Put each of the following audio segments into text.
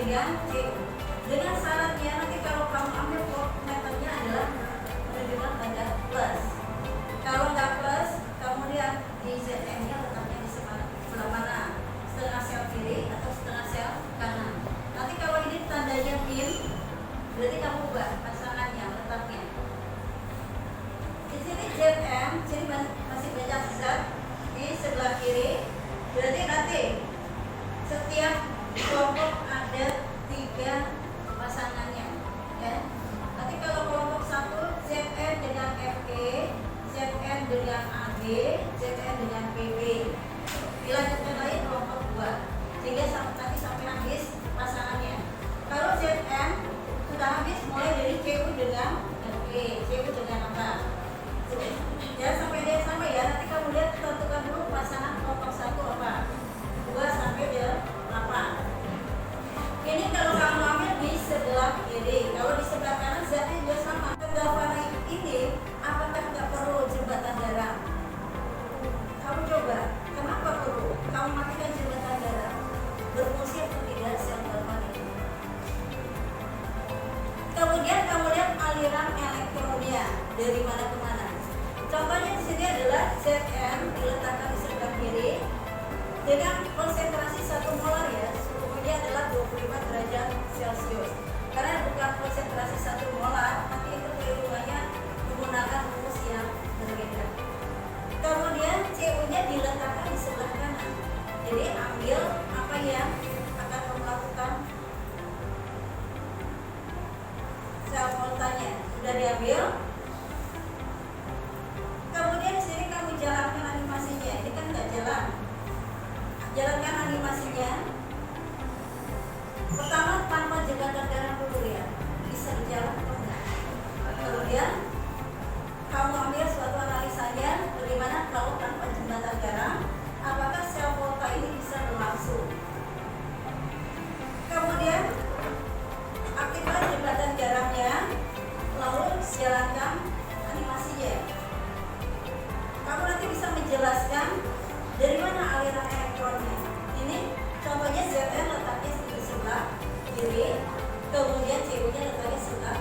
dengan CU. Dengan syaratnya nanti kalau kamu ambil metodenya adalah menunjukkan tanda plus. Kalau nggak plus, kamu lihat di ZM-nya letaknya di sebelah mana, setengah sel kiri atau setengah sel kanan. Nanti kalau ini tandanya min, berarti kamu ubah pasangannya, letaknya. Di sini ZM, sini masih banyak zat di sebelah kiri, berarti nanti setiap kelompok ada 3 pasangannya, ya. Nanti kalau kelompok 1 ZN dengan FE, ZN dengan AB, ZN dengan PB. Dilanjutkan lagi kelompok 2, sehingga nanti sampai habis pasangannya. Kalau ZN sudah habis, mulai dari CU dengan FE, CU dengan apa? Ya, sampai dia sampai ya. Nanti kamu lihat, tentukan dulu pasangan kelompok 1 apa? 2 sampai 8. Ini kalau kamu ambil di sebelah kiri, kalau di sebelah kanan zatnya juga sama. Galvanik ini apakah nggak perlu jembatan darah? Kamu coba, kenapa perlu? Kamu matikan jembatan darah, berfungsi atau tidak sel galvanik? Kemudian kamu lihat aliran elektronnya dari mana ke mana. Contohnya di sini adalah Zn diletakkan di sebelah kiri dengan konsentrasi 1 molar ya. Suhunya adalah 25 derajat Celcius. Karena bukan konsentrasi 1 molar, nanti itu perhitungannya menggunakan rumus yang berbeda. Kemudian CU-nya diletakkan di sebelah kanan. Jadi ambil apa yang akan kamu lakukan. Sel voltanya sudah diambil. Kemudian di sini kamu jalankan animasinya. Ini kan nggak jalan. Jalankan animasinya. Pertama tanpa jembatan darah dulu ya, bisa berjalan atau enggak. Kemudian kamu ambil suatu analisanya, bagaimana kalau tanpa jembatan darah, apakah sel volta ini bisa berlangsung. Kemudian aktifkan jembatan darahnya, lalu jalankan animasinya. Kamu nanti bisa menjelaskan dari mana aliran elektronnya. Ini contohnya Zn letaknya di sebelah kiri, kemudian CU-nya letaknya sebelah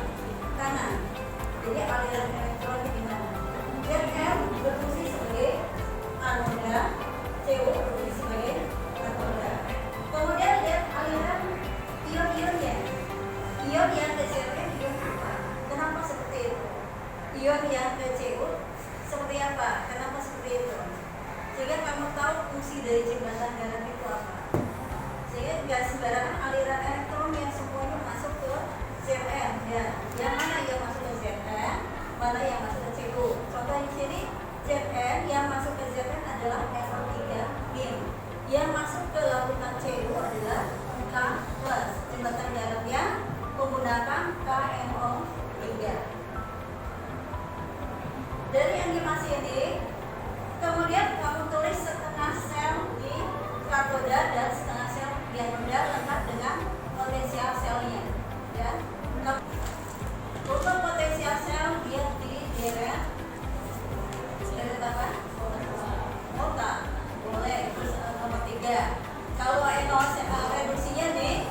kanan. Jadi aliran elektronnya di mana? Zn berfungsi sebagai anoda, CU berfungsi sebagai katoda. Kemudian lihat aliran ion-ionnya. Ion yang ke Zn ion apa? Kenapa seperti itu? Ion yang ke CU seperti apa? Kenapa seperti itu? Sehingga kamu tahu fungsi dari jembatan darah itu apa. Sehingga nggak sembarangan aliran elektron yang semuanya masuk ke Zn ya. Yang mana yang masuk ke Zn, mana yang masuk ke CU. Contoh di sini Zn yang masuk ke Zn adalah F3-. Yang masuk ke larutan CU adalah K+. Jembatan darahnya menggunakan KNO3. Dari animasi ini, kemudian kamu tulis setengah sel di katoda dan setengah sel di anoda lengkap dengan potensial selnya. Ya. Untuk potensial sel dia di deret apa? Volta. Boleh. Terus nomor 3. Kalau reduksinya nih,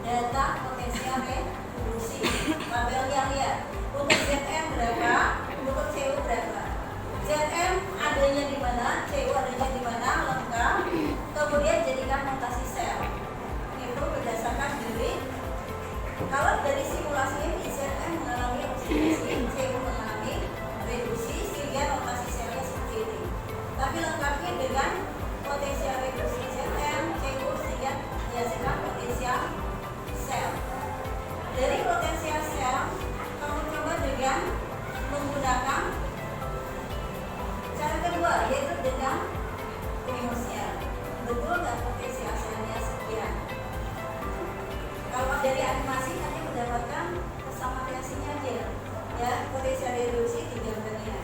data potensial reduksi. Tabelnya lihat. Untuk Zn berapa? Untuk CU berapa? Zn adanya di mana, CU adanya di mana, lengkap. Kemudian jadikan notasi sel. Itu berdasarkan dari, kalau dari simulasi ini Zn mengalami oksidasi, CU mengalami reduksi, sehingga notasi selnya seperti ini. Tapi lengkapnya dengan potensial reduksi Zn, CU, sehingga dihasilkan potensial sel. Dari potensial sel, kamu coba dengan menggunakan cara kedua, yaitu dengan rumusnya. Betul nggak potensial selnya sekian? Kalau dari animasi nanti mendapatkan kesamaan reaksinya aja, ya, potensial reduksi 3 bagian.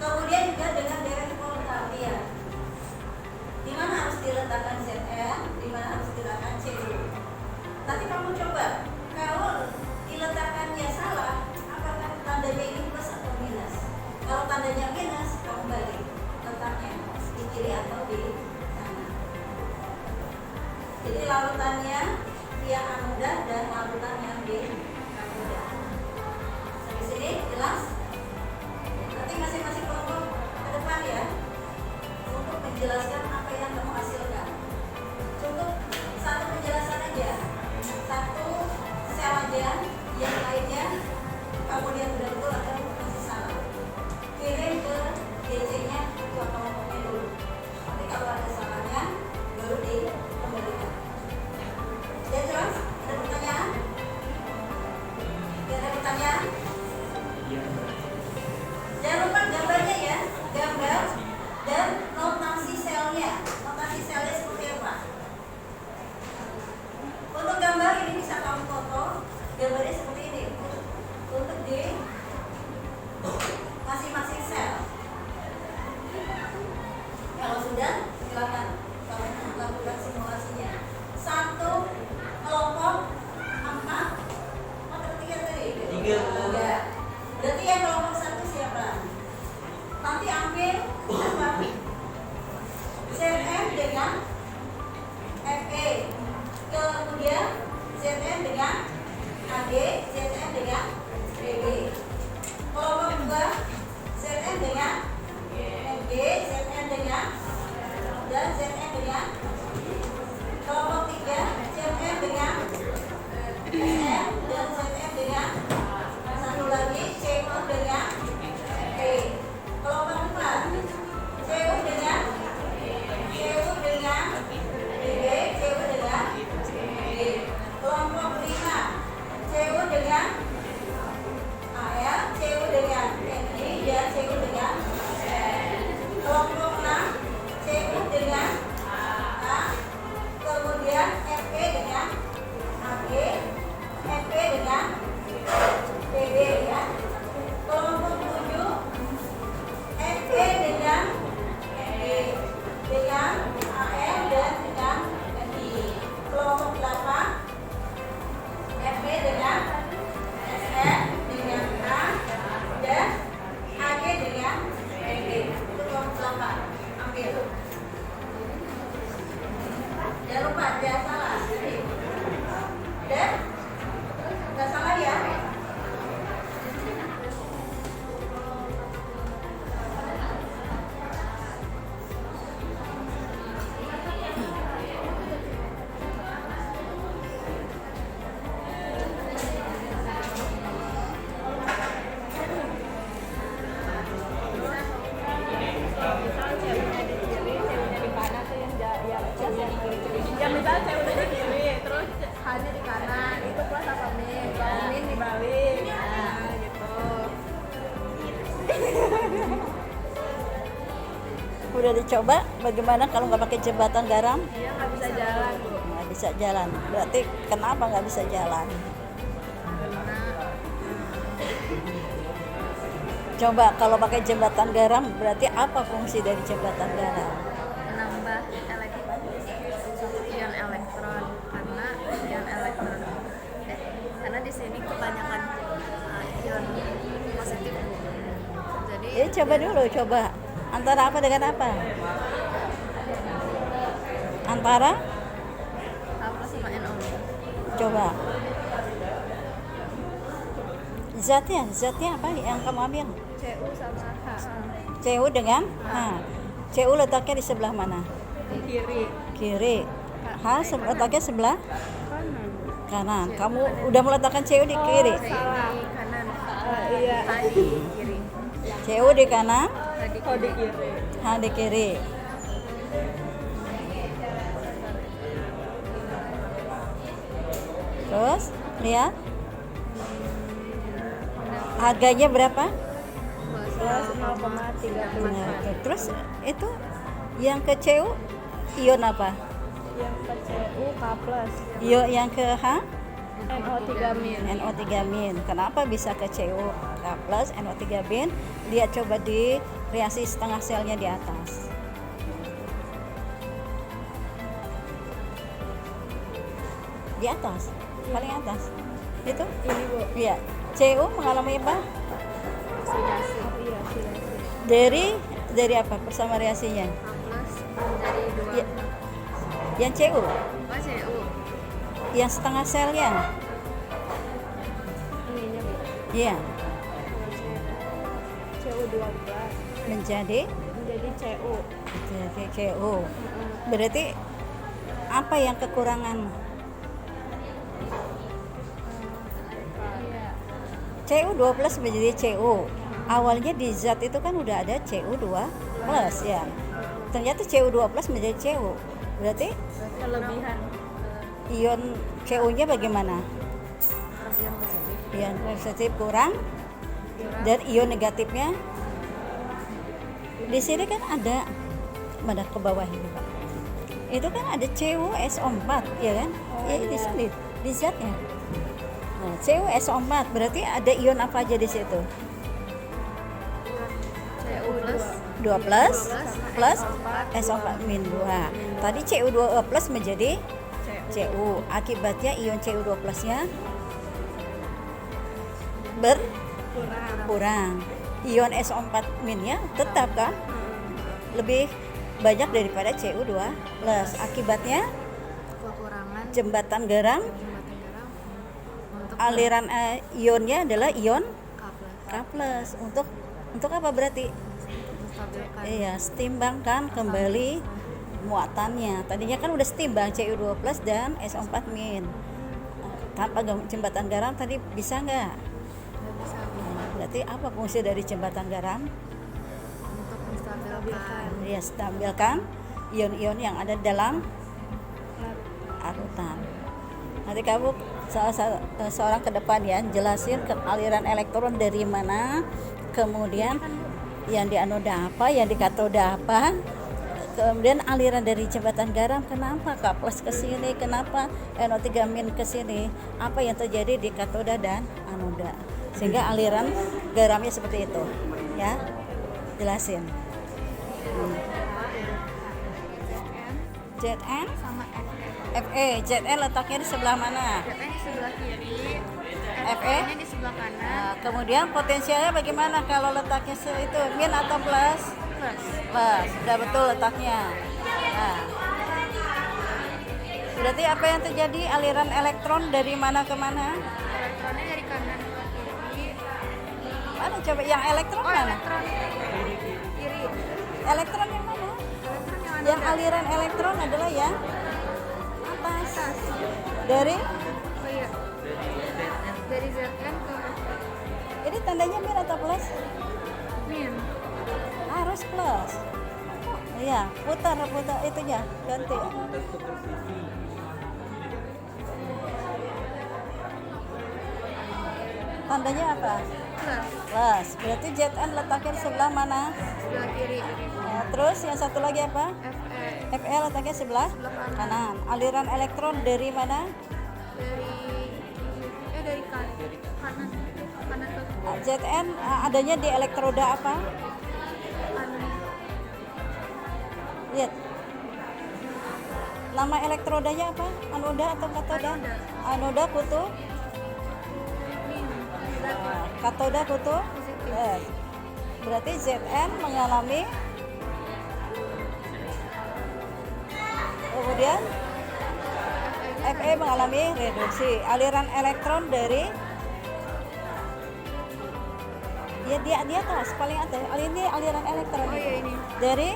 Kemudian juga dengan deret volta, lihat di mana harus diletakkan Zn, di mana harus diletakkan CU. Nanti kamu coba, kalau diletakkannya salah, apakah tandanya ini plus atau minus? Kalau tandanya minus, kamu balik letaknya di kiri atau di kanan. Jadi larutannya yang anoda dan larutan yang di katoda. Sampai sini jelas? Nanti masing-masing kelompok ke depan ya, untuk menjelaskan apa yang kamu hasilkan. Cukup satu penjelasan aja, satu sel aja, yang lainnya kamu lihat betul atau masih salah. Kirim ke DC-nya ke kelompoknya dulu. Nanti kalau ada salahnya baru dikembalikan. Ya jelas? Ada pertanyaan? Ada pertanyaan? Jangan lupa gambarnya ya, gambar dan notasi selnya. Notasi selnya seperti apa? Untuk gambar ini bisa kamu foto, gambarnya seperti ini. Untuk di masing-masing sel. Kalau sudah, silakan kamu lakukan simulasinya. Satu kelompok 4, atau 3 tadi? 3. Berarti yang kelompok 1 siapa? Nanti ambil apa? ZM dengan FE. Kemudian ZM dengan AG, ZM dengan BB. Kelompok 2 ZM dengan MG, ZM dengan dan ZM dengan. Kelompok 3 ZM dengan SM dan ZM dengan. Satu lagi CO dengan E. Kelompok 4 CO dengan BB, CO dengan B. Kelompok 5 CO dengan AL, CO dengan NI dan CO dengan N. Kelompok 6 CO dengan A, kemudian FE dengan AG, FE dengan BB ya. Kelompok 7 FE dengan ND dengan AL dan dengan NI. Kelompok 8 FE dengan SM dengan A dan AG dengan ND. Itu kelompok 8. Ambil. Jangan lupa jangan salah. Dan nggak salah ya. Ya misalnya saya udah di kiri, terus hanya di kanan, itu plus apa min? Kalau min dibalik, nah gitu. Udah dicoba? Bagaimana kalau nggak pakai jembatan garam? Iya nggak bisa jalan bu. Nggak bisa jalan. Berarti kenapa nggak bisa jalan? Coba kalau pakai jembatan garam, berarti apa fungsi dari jembatan garam? Menambah ion elektron karena di sini kebanyakan ion positif bu. Jadi Coba dulu, coba. Antara apa dengan apa? Antara? H plus sama NO. Coba. Zatnya apa yang kamu ambil? CU sama H. CU dengan H. CU letaknya di sebelah mana? Kiri. Kiri. H letaknya sebelah Kanan. kanan. Kamu udah meletakkan CU di kiri. Salah. Kanan. Iya. H di kiri. CU di kanan, H di kiri. H di kiri. Terus lihat harganya berapa? Plus 0,35. Nah, terus itu yang ke CU ion apa? Yang ke CU K plus. Yang ke H NO3 min. NO3-. Kenapa bisa ke CU K plus NO3-. Lihat coba di reaksi setengah selnya di atas. Di atas, paling atas. Itu? Ini bu. Iya. CU mengalami apa? Oxidasi. Dari apa? Bersama reaksinya. K plus dari 2. Ya. Yang CU. CU. Yang setengah selnya. Ininya Bu. Iya, CU12 menjadi CU. CU. Berarti apa yang kekurangan? Iya. CU2+ menjadi CU. Awalnya di zat itu kan udah ada CU2+ ya. Ternyata CU2+ menjadi CU. Berarti Kelebihan ion CU-nya bagaimana? ion positif. Ion positif kurang dan ion negatifnya di sini kan ada mana ke bawah ini Pak. Itu kan ada CuSO4 ya kan? Ya di sini di zatnya. Nah, CuSO4 berarti ada ion apa aja di situ? CU plus 2+ plus SO4-2. Tadi CU2+ menjadi CU. Akibatnya ion CU2+-nya berkurang. Ion SO4-nya tetap kan lebih banyak daripada CU2+. Akibatnya kekurangan jembatan garam jembatan garam untuk aliran ionnya adalah ion K+. K+. Untuk apa berarti? Menstabilkan Iya, setimbangkan kembali muatannya. Tadinya kan udah setimbang CU2+ dan SO4-. Tanpa jembatan garam tadi bisa nggak? nggak bisa Berarti apa fungsi dari jembatan garam? untuk menstabilkan Ya, stabilkan ion-ion yang ada dalam larutan. Nanti kamu seorang ke depan ya, jelasin ke aliran elektron dari mana, kemudian yang di anoda apa, yang di katoda apa, kemudian aliran dari jembatan garam kenapa K+ ke sini, kenapa NO3- ke sini, apa yang terjadi di katoda dan anoda, sehingga aliran garamnya seperti itu ya, jelasin. Zn sama Fe. Zn letaknya di sebelah mana? Zn di sebelah kiri, Fe nya di sebelah kanan, Nah, kemudian potensialnya bagaimana kalau letaknya itu min atau plus? plus Plus, sudah betul letaknya. Nah, berarti apa yang terjadi? Aliran elektron dari mana ke mana? elektronnya dari kanan ke kiri. Mana coba yang elektron Oh, mana? elektron kiri. Elektron yang mana? Elektron yang Yang ada. aliran elektron adalah yang atas. Dari Oh iya. Dari Zn ke ini tandanya min atau plus? min. Harus plus. Iya, putar itunya, ganti. Tandanya apa? Plus Plus. Berarti Zn letaknya di sebelah mana? sebelah kiri. Nah, terus yang satu lagi apa? Fe Fe letaknya sebelah sebelah kanan. kanan. Aliran elektron dari mana? Dari kanan ke Zn adanya di elektroda apa? kanan. Lihat. Nama elektrodanya apa? Anoda atau katoda? Anoda. Anoda kutu, Min. katoda kutu. Positif. Berarti Zn mengalami kemudian Fe mengalami reduksi. Aliran elektron dari ya di atas paling atas. Ini aliran elektron Oh iya ini. dari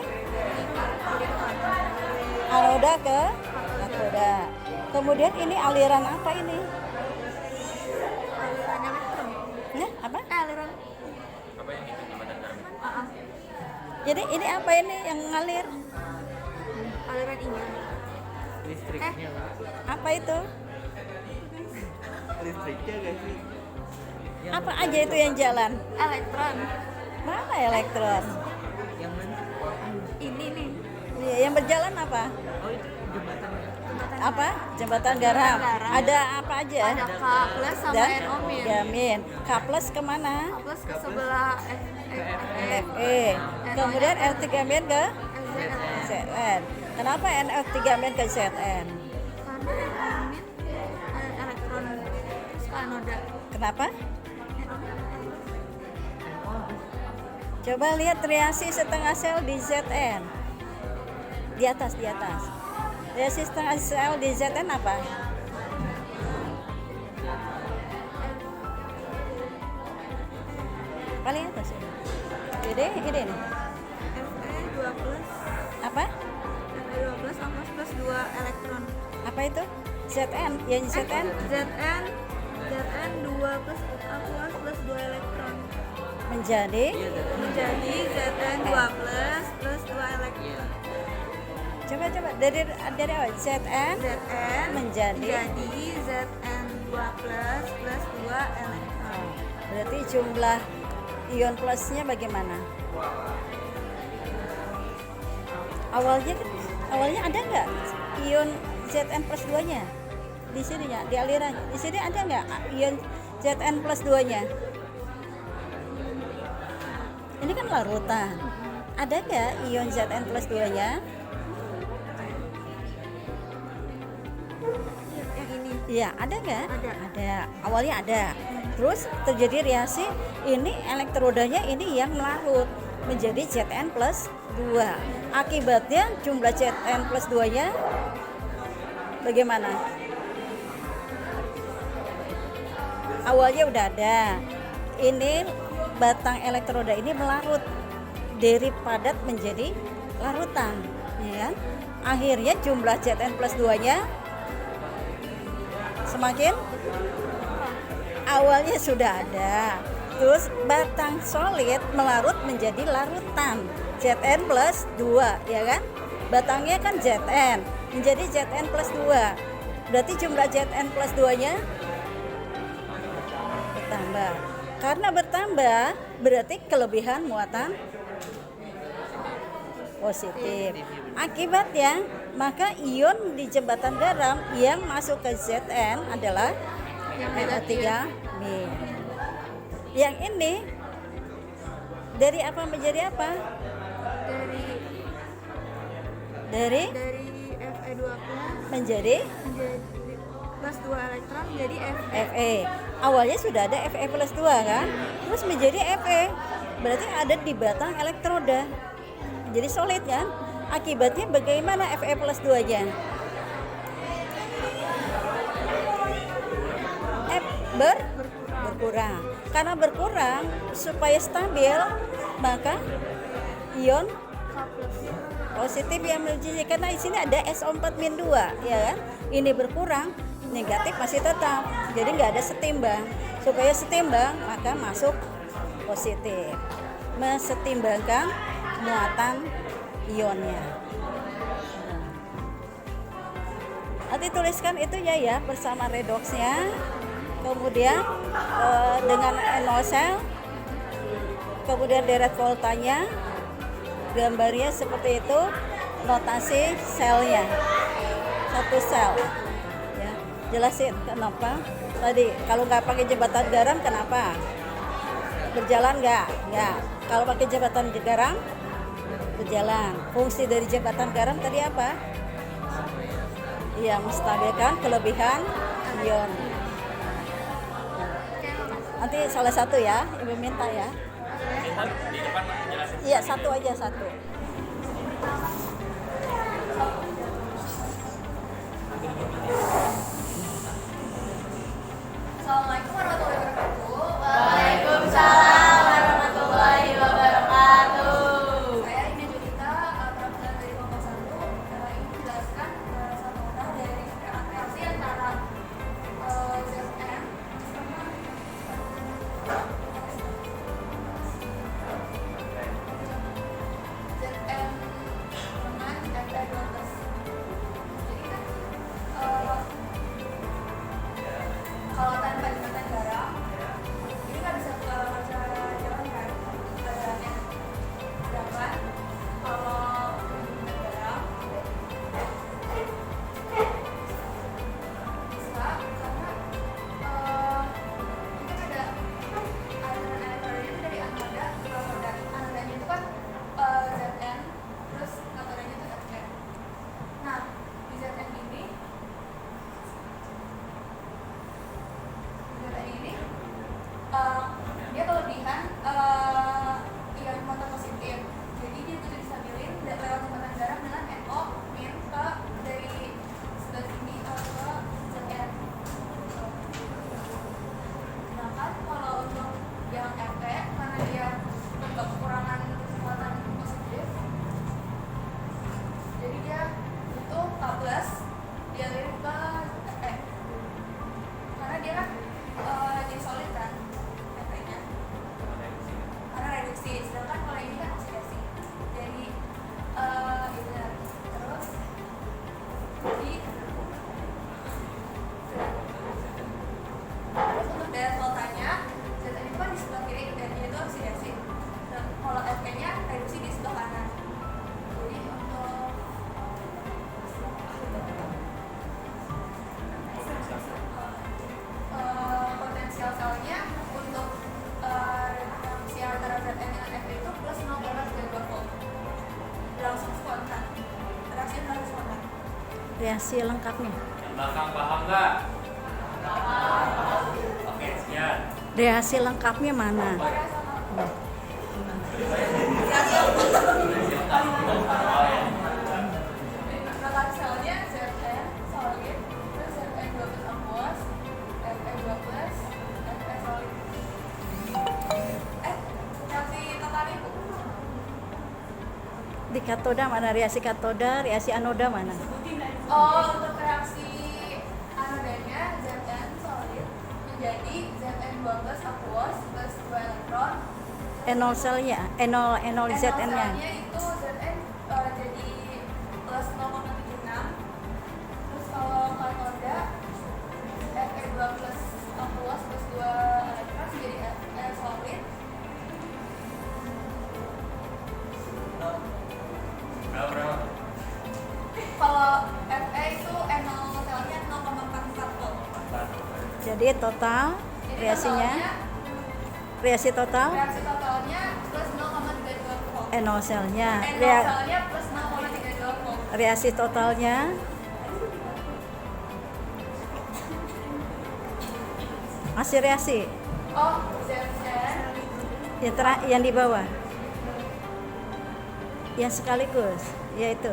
Kiri ke kanan. anoda ke katoda. Kemudian ini aliran apa ini? Aliran elektron. Nah, apa? Aliran. Jadi ini apa ini yang ngalir? Aliran ion. Listriknya Apa itu? listriknya guys sih Apa aja itu yang jalan? Elektron. Mana elektron? yang mana Ini nih. Iya, yang berjalan apa? oh itu jembatan Apa? Jembatan garam. garam. Ada apa aja? Ada K plus sama Dan NO min. ya min. K plus kemana? K plus ke sebelah Fe. Kemudian L3- ke FZN. Zn. Kenapa NO3- ke Zn? Karena NO min elektron terus ke anoda. Kenapa? Coba lihat reaksi setengah sel di Zn. Di atas. Reaksi setengah sel di Zn apa? paling atas ini. Ini nih. Fe 2 plus Apa? Fe 2 plus aqueous plus 2 elektron. Apa itu? Zn, yang Zn Zn 2 plus aqueous plus 2 elektron menjadi menjadi Zn 2 plus 2 elektron. coba dari awal Zn Zn menjadi Zn 2 plus 2 elektron. berarti jumlah ion plusnya bagaimana? Awalnya ada nggak ion Zn plus 2 nya di sini ya, di alirannya di sini ada nggak ion Zn plus 2 nya? Ini kan larutan, ada nggak ion Zn plus 2 nya? Yang ini Iya, ada nggak? Ada. Awalnya ada. Terus terjadi reaksi, ini elektrodanya ini yang melarut menjadi Zn plus 2. Akibatnya jumlah Zn plus 2-nya bagaimana? Awalnya udah ada. Ini batang elektroda ini melarut dari padat menjadi larutan, ya kan? Akhirnya jumlah Zn plus 2-nya semakin awalnya sudah ada, terus batang solid melarut menjadi larutan Zn plus 2, ya kan? Batangnya kan Zn menjadi Zn plus 2, berarti jumlah Zn plus 2 nya bertambah. Karena bertambah berarti kelebihan muatan positif. Akibatnya maka ion di jembatan garam yang masuk ke Zn adalah NO3B. Yang ini dari apa menjadi apa? Dari Fe 2 plus menjadi plus 2 elektron menjadi Fe. Fe. Awalnya sudah ada Fe plus 2 kan? Terus menjadi Fe. Berarti ada di batang elektroda. Jadi solid kan? Akibatnya bagaimana Fe plus 2-nya? Berkurang. Karena berkurang supaya stabil, maka ion positif yang menuju, karena di sini ada SO4-2, ya kan? Ini berkurang, negatif masih tetap. Jadi nggak ada setimbang. Supaya setimbang, maka masuk positif. Mesetimbangkan muatan ionnya. Nanti tuliskan itu ya bersama redoxnya, kemudian dengan NO-cell, kemudian deret voltanya, gambarnya seperti itu, notasi selnya, satu sel. Ya, jelasin kenapa tadi kalau nggak pakai jembatan garam kenapa? Berjalan nggak? Nggak. Kalau pakai jembatan garam berjalan. Fungsi dari jembatan garam tadi apa? Iya, menstabilkan kelebihan ion. Nanti salah satu ya, Ibu minta ya. Iya, satu aja satu. Assalamualaikum warahmatullahi wabarakatuh. Waalaikumsalam warahmatullahi wabarakatuh. Saya Ina Julita, perwakilan dari kelompok 1. Saya ingin menjelaskan sama dari relasi antara Zn reaksi lengkapnya. Belakang paham nggak? Oke, sekian. Reaksi lengkapnya mana? Letak selnya Zn solid, terus Zn2 plus aqueous, Fe2 plus, Fe solid. Reaksi total itu Di katoda mana? Reaksi katoda, reaksi anoda mana? untuk reaksi anodanya Zn solid menjadi Zn2 plus aqueous plus 2 elektron. Enol selnya, enol Zn-nya. Selnya itu Zn jadi plus 0,76. Terus kalau katoda Fe2 plus aqueous plus 2 elektron jadi Fe solid. Berapa? Kalau Fe itu enol selnya 0,44 volt. Jadi total Jadi reaksinya, totalnya- reaksi total reaksi totalnya plus 0,32 volt. enol selnya, Enol selnya plus 0,32 volt. reaksi totalnya masih reaksi Oh, Zn yang di bawah, yang sekaligus yaitu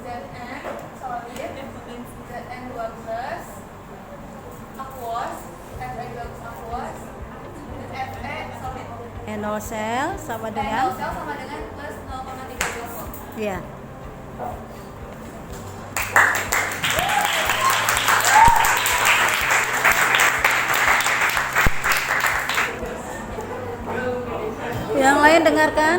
Zn solid, Zn2 plus aqueous, Fe2 plus aqueous, dan Fe solid. enol sel sama Enol dengan sel sama dengan plus 0,32 volt. ya. Yang lain dengarkan.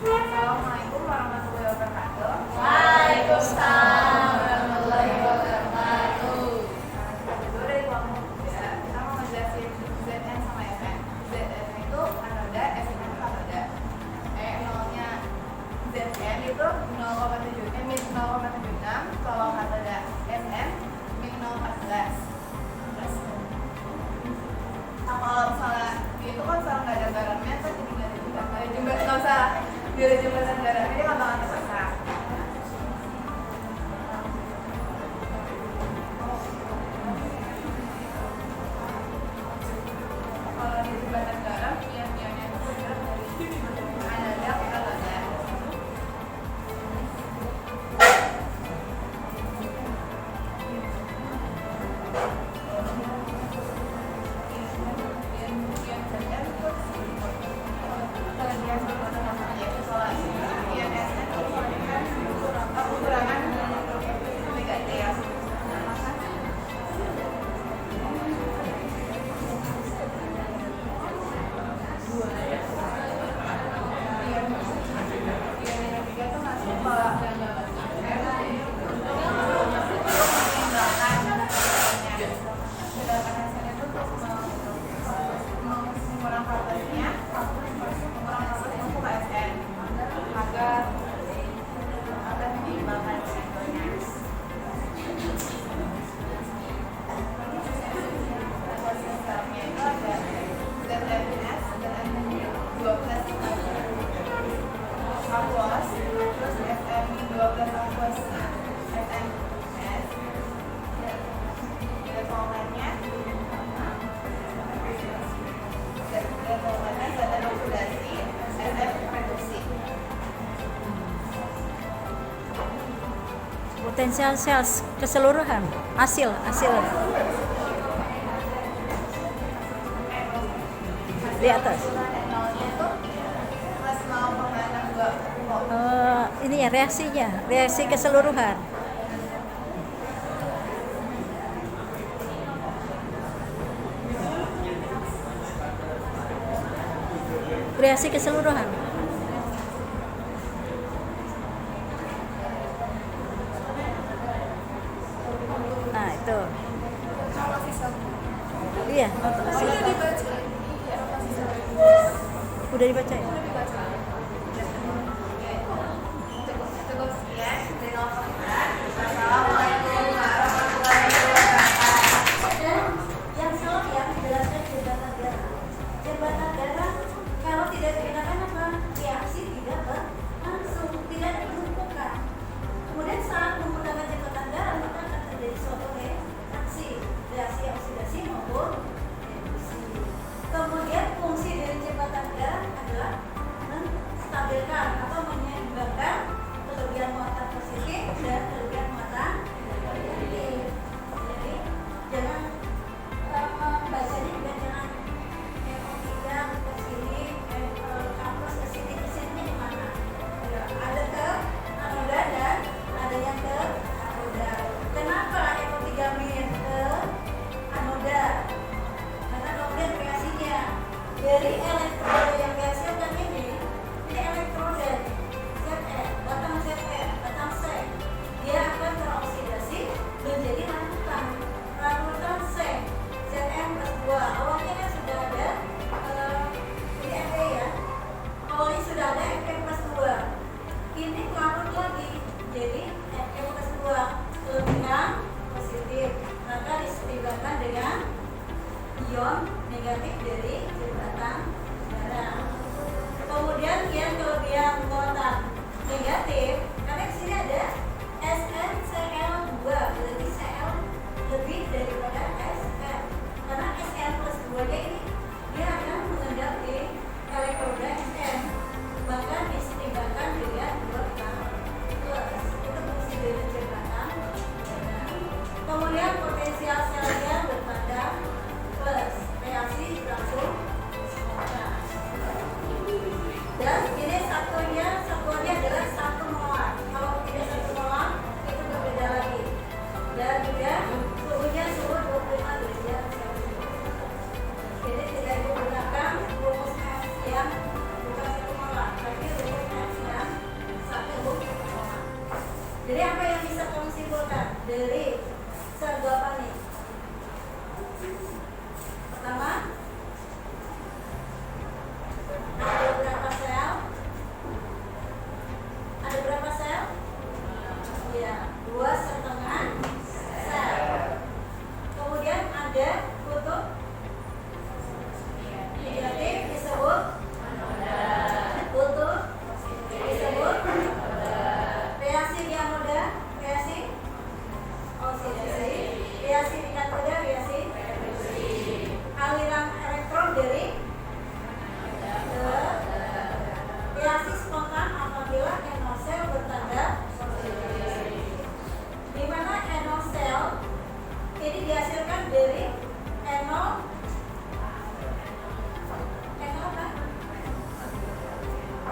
Assalamualaikum warahmatullahi wabarakatuh. Waalaikumsalam warahmatullahi wabarakatuh. Itu dari kelompok 3, kita mau ngejelasin Zn sama Fn. Zn itu anoda, Fn itu katoda. Nolnya Zn itu 0,76, kalau katoda Fn min 0,14. Nah, kalau misalnya itu kan misalnya nggak ada garamnya kan jadi nggak ada jembatan, nggak usah ada jembatan garamnya, dia nggak bakal terpasang. Kalau di jembatan garam ion-ionnya itu bergerak dari anoda ke katoda. Potensial sel keseluruhan, hasil di atas. Ini ya reaksinya, reaksi keseluruhan. Reaksi keseluruhan. Nah, itu. Iya, udah dibaca ya? Dan yang salah ya menjelaskan jembatan garam. Jembatan garam kalau tidak digunakan apa? Ya Jadi apa yang bisa kamu simpulkan dari sel jawaban ini? Pertama, ada berapa sel? Ada berapa sel? Ya, 2,5 sel. Kemudian ada kutub negatif disebut kutub disebut reaksi di anoda, reaksi oksidasi, reaksi di katoda, reaksi aliran elektron dari ke reaksi spontan apabila NO sel bertanda positif. Di mana NO sel ini dihasilkan dari NO apa?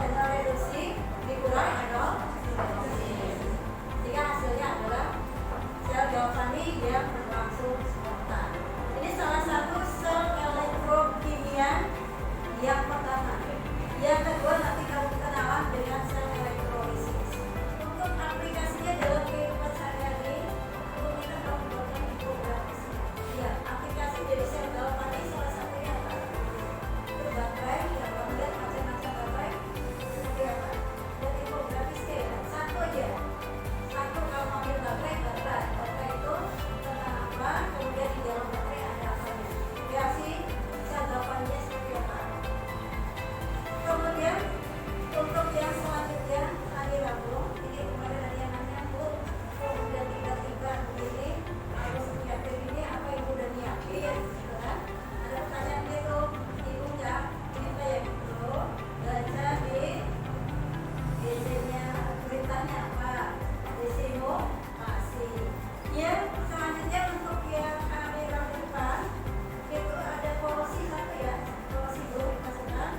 NO reduksi dikurang NO reduksi. Jika hasilnya adalah sel galvani yang berlangsung spontan. Ini salah satu sel elektrokimia yang pertama. Yang kedua nanti kamu kenalan dengan sel elektrolisis. Untuk aplikasinya dalam kehidupan sehari-hari, untuk kita kamu buatkan infografis. Ya, aplikasi dari sel galvani salah satunya apa? Itu baterai, yang kamu lihat macam-macam baterai seperti apa? Dan infografisnya ya, satu aja. Satu kalau ambil baterai itu tentang apa? Kemudian di dalam baterai ada apa? Reaksi sel galvaninya seperti apa? Kemudian untuk yang selanjutnya tadi Rabu, ini kemarin ada yang nanya Bu, kok udah tiba-tiba begini, harus nyiapin ini apa Ibu udah nyiapin? Gitu kan? Ada pertanyaan gitu, Ibu nggak minta ya gitu, baca di DC-nya, beritanya apa? DC-mu masih. Yang selanjutnya untuk yang hari Rabu depan, itu ada polosi satu ya, polosi dulu dimasukkan.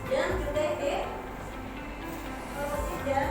Dan juga ini polosi dan